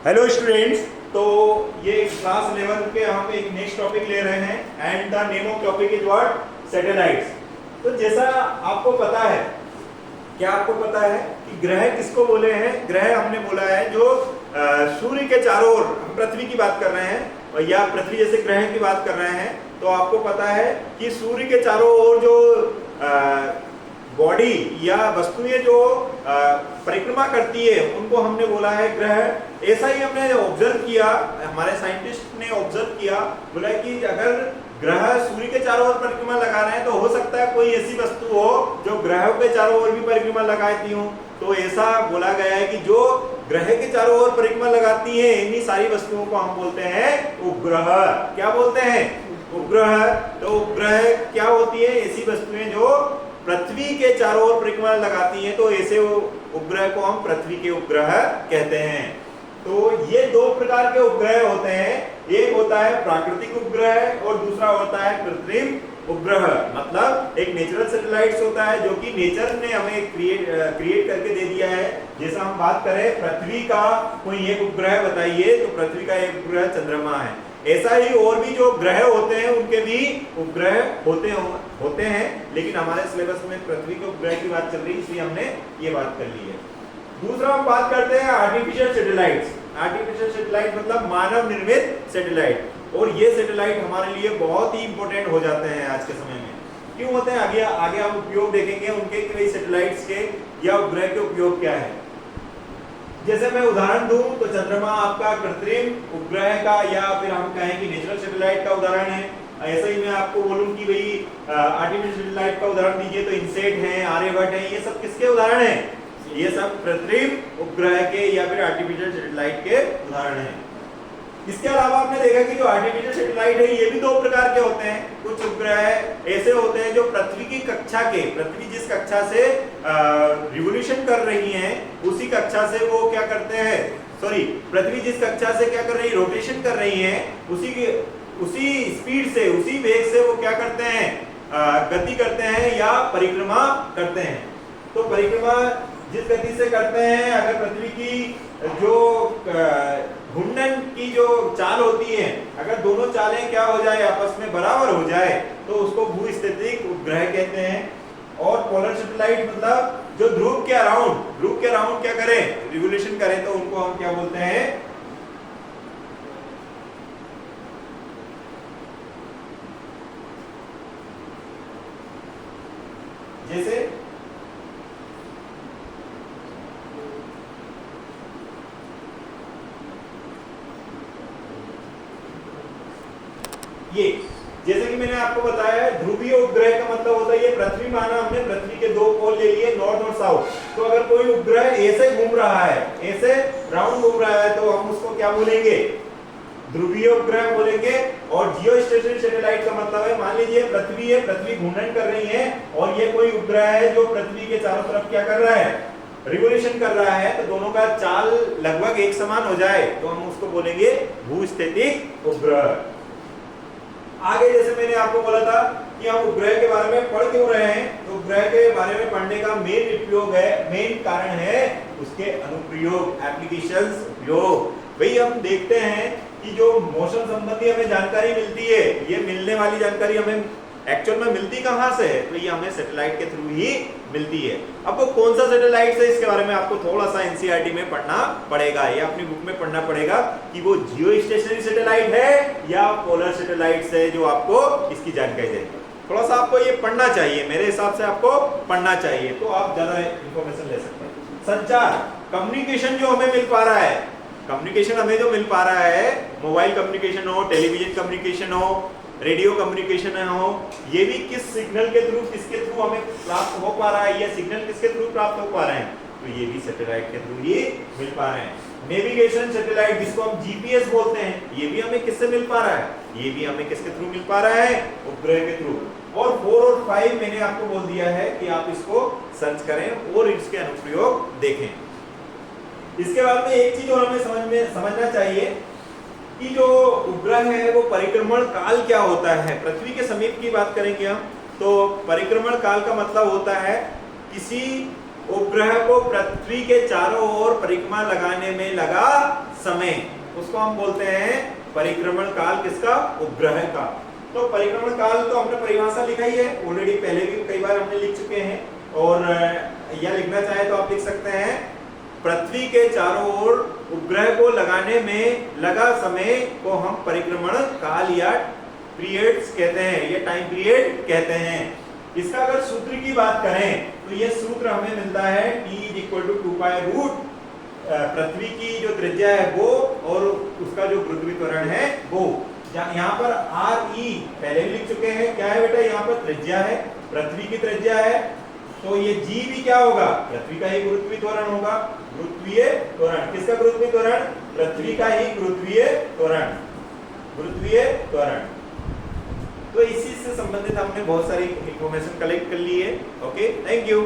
Hello students, तो ये class 11 के हम एक नेक्स्ट टॉपिक ले रहे हैं and the name of topic is what? Satellites. तो जैसा आपको पता है, क्या आपको पता है कि ग्रह किसको बोले हैं? ग्रह हमने बोला है जो सूर्य के चारों ओर, हम पृथ्वी की बात कर रहे हैं और या पृथ्वी जैसे ग्रह की बात कर रहे हैं। तो आपको पता है कि सूर्य के चारों ओर जो बॉडी या वस्तुएं जो परिक्रमा करती है उनको हमने बोला है ग्रह। ऐसा ही हमने ऑब्जर्व किया, हमारे साइंटिस्ट ने ऑब्जर्व किया, बोला कि अगर ग्रह सूर्य के चारों ओर परिक्रमा लगा रहे हैं तो हो सकता है कोई ऐसी वस्तु हो जो ग्रहों के चारों ओर भी परिक्रमा लगाती हो। तो ऐसा बोला गया है कि जो ग्रह के चारों ओर परिक्रमा लगाती है इन्हीं सारी वस्तुओं को हम बोलते हैं उपग्रह। क्या बोलते हैं? उपग्रह। तो उपग्रह क्या होती है? ऐसी वस्तुएं जो पृथ्वी के चारों ओर परिक्रमा लगाती हैं, तो ऐसे उपग्रह को हम पृथ्वी के उपग्रह कहते हैं। तो ये दो प्रकार के उपग्रह होते हैं, एक होता है प्राकृतिक उपग्रह और दूसरा होता है कृत्रिम उपग्रह। मतलब एक नेचुरल सैटेलाइट्स होता है जो कि नेचर ने हमें क्रिएट करके दे दिया है। जैसा हम बात करें पृथ्वी का कोई एक उपग्रह बताइए, तो पृथ्वी का एक उपग्रह चंद्रमा है। ऐसा ही और भी जो ग्रह होते हैं उनके भी उपग्रह होते हैं, लेकिन हमारे सिलेबस में पृथ्वी के उपग्रह की बात चल रही है, इसलिए हमने ये बात कर ली है। दूसरा हम बात करते हैं आर्टिफिशियल सैटेलाइट्स। आर्टिफिशियल सैटेलाइट मतलब मानव निर्मित सैटेलाइट। और ये सैटेलाइट हमारे लिए बहुत ही इंपॉर्टेंट हो जाते हैं आज के समय में। क्यों होते हैं? आगे हम उपयोग देखेंगे उनके कई सैटेलाइट्स के या उपग्रह के उपयोग क्या है। जैसे मैं उदाहरण दूं तो चंद्रमा आपका कृत्रिम उपग्रह का या फिर हम कहें कि नेचुरल सैटेलाइट का उदाहरण है। ऐसा ही मैं आपको बोलूं कि भाई आर्टिफिशियल सैटेलाइट का उदाहरण दीजिए तो इनसेट है, आर्यभट्ट है, ये सब किसके उदाहरण हैं? ये सब कृत्रिम उपग्रह के या फिर आर्टिफिशियल सैटेलाइट के उदाहरण हैं। इसके अलावा आपने देखा कि जो आर्टिफिशियल सैटेलाइट है ये भी दो प्रकार के होते हैं। कुछ उपग्रह ऐसे होते हैं जो पृथ्वी की कक्षा के, पृथ्वी जिस कक्षा से रिवोल्यूशन कर रही है उसी कक्षा से वो क्या करते हैं, पृथ्वी जिस कक्षा से क्या कर रही है, रोटेशन कर रही है, उसी स्पीड से, उसी वेग से वो क्या करते हैं, गति करते हैं या परिक्रमा करते हैं। तो परिक्रमा जिस गति से करते हैं, अगर पृथ्वी की जो घूर्णन की जो चाल होती है, अगर दोनों चालें क्या हो जाए, आपस में बराबर हो जाए, तो उसको भूस्थितिक उपग्रह कहते हैं। और पोलर सैटेलाइट मतलब जो ध्रुव के अराउंड क्या करें, रिवोल्यूशन करें, तो उनको हम क्या बोलते हैं, जैसे ये, जैसे कि मैंने आपको बताया ध्रुवीय उपग्रह का मतलब होता है, ये पृथ्वी माना हमने, पृथ्वी के दो पोल ले लिए, नॉर्थ और साउथ। तो अगर कोई उपग्रह ऐसे घूम रहा है, ऐसे राउंड घूम रहा है, तो हम उसको क्या बोलेंगे, ध्रुवीय उपग्रह बोलेंगे। और जियो स्टेशनरी सैटेलाइट का मतलब है, मान लीजिए पृथ्वी है, पृथ्वी घूर्णन कर रही है और ये कोई उपग्रह है जो पृथ्वी के चारों तरफ क्या कर रहा है, रिवोल्यूशन कर रहा है, तो दोनों का चाल लगभग एक समान हो जाए तो हम उसको बोलेंगे भूस्थितिक उपग्रह। आगे जैसे मैंने आपको बोला था कि हम उपग्रह के बारे में पढ़ क्यों रहे हैं, तो उपग्रह के बारे में पढ़ने का मेन कारण है उसके अनुप्रयोग, एप्लीकेशंस, उपयोग। भाई हम देखते हैं कि जो मौसम संबंधी हमें जानकारी मिलती है, ये मिलने वाली जानकारी हमें एक्चुअल में मिलती कहां से है, तो ये हमें सैटेलाइट के थ्रू ही मिलती है। अब वो कौन सा सैटेलाइट है, इसके बारे में आपको थोड़ा सा एनसीईआरटी में पढ़ना पड़ेगा या अपनी बुक में पढ़ना पड़ेगा कि वो जियो स्टेशनरी सैटेलाइट है या पोलर सैटेलाइट है, जो आपको इसकी जानकारी देगा। थोड़ा सा आपको ये पढ़ना चाहिए, मेरे हिसाब से आपको पढ़ना चाहिए, तो आप ज्यादा इंफॉर्मेशन ले सकते हैं। संचार, कम्युनिकेशन जो हमें मिल पा रहा है, कम्युनिकेशन हमें जो मिल पा रहा है, मोबाइल कम्युनिकेशन हो, टेलीविजन कम्युनिकेशन हो, रेडियो कम्युनिकेशन हो, ये भी किस सिग्नल के थ्रू, किसके थ्रू हमें प्राप्त हो पा रहा है, ये सिग्नल किसके थ्रू प्राप्त हो पा रहे हैं, तो ये भी सैटेलाइट के थ्रू ही मिल पा रहे हैं। नेविगेशन सैटेलाइट जिसको हम जीपीएस बोलते हैं, ये भी हमें किससे मिल पा रहा है, ये भी हमें किसके थ्रू मिल पा रहा है, उपग्रह के थ्रू। और 4 और 5 मैंने आपको बोल दिया है कि आप इसको सर्च करें और इसके अनुप्रयोग देखें। इसके बाद में एक चीज और हमें समझना चाहिए कि जो उपग्रह है वो परिक्रमण काल क्या होता है। पृथ्वी के समीप की बात करेंगे हम, तो परिक्रमण काल का मतलब होता है किसी उपग्रह को पृथ्वी के चारों ओर परिक्रमा लगाने में लगा समय, उसको हम बोलते हैं परिक्रमण काल किसका? उपग्रह का। तो परिक्रमण काल तो हमने परिभाषा लिखा ही है ऑलरेडी, पहले भी कई बार हमने लिख चुके हैं, और या लिखना चाहे तो आप लिख सकते हैं पृथ्वी के चारों ओर उपग्रह को लगाने में लगा समय को हम परिक्रमण काल या पीरियड्स कहते हैं, ये टाइम पीरियड कहते हैं। इसका अगर सूत्र की बात करें तो ये सूत्र हमें मिलता है T = 2 पाई रूट पृथ्वी की जो त्रिज्या है वो और उसका जो गुरुत्वीय त्वरण है वो। यहाँ पर RE पहले भी लिख चुके हैं, क्या है बेटा? यहाँ पर त्रिज्या है, पृथ्वी की त्रिज्या है, तो ये G भी क्या होगा? पृथ्वी का ही गुरुत्वीय त्वरण होगा। गुरुत्वीय त्वरण किसका गुरुत्वीय त्वरण? पृथ्वी का ही गुरुत्वीय त्वरण, गुरुत्वीय त्वरण। तो इसी से संबंधित हमने बहुत सारी इंफॉर्मेशन कलेक्ट कर ली है। Okay, thank you.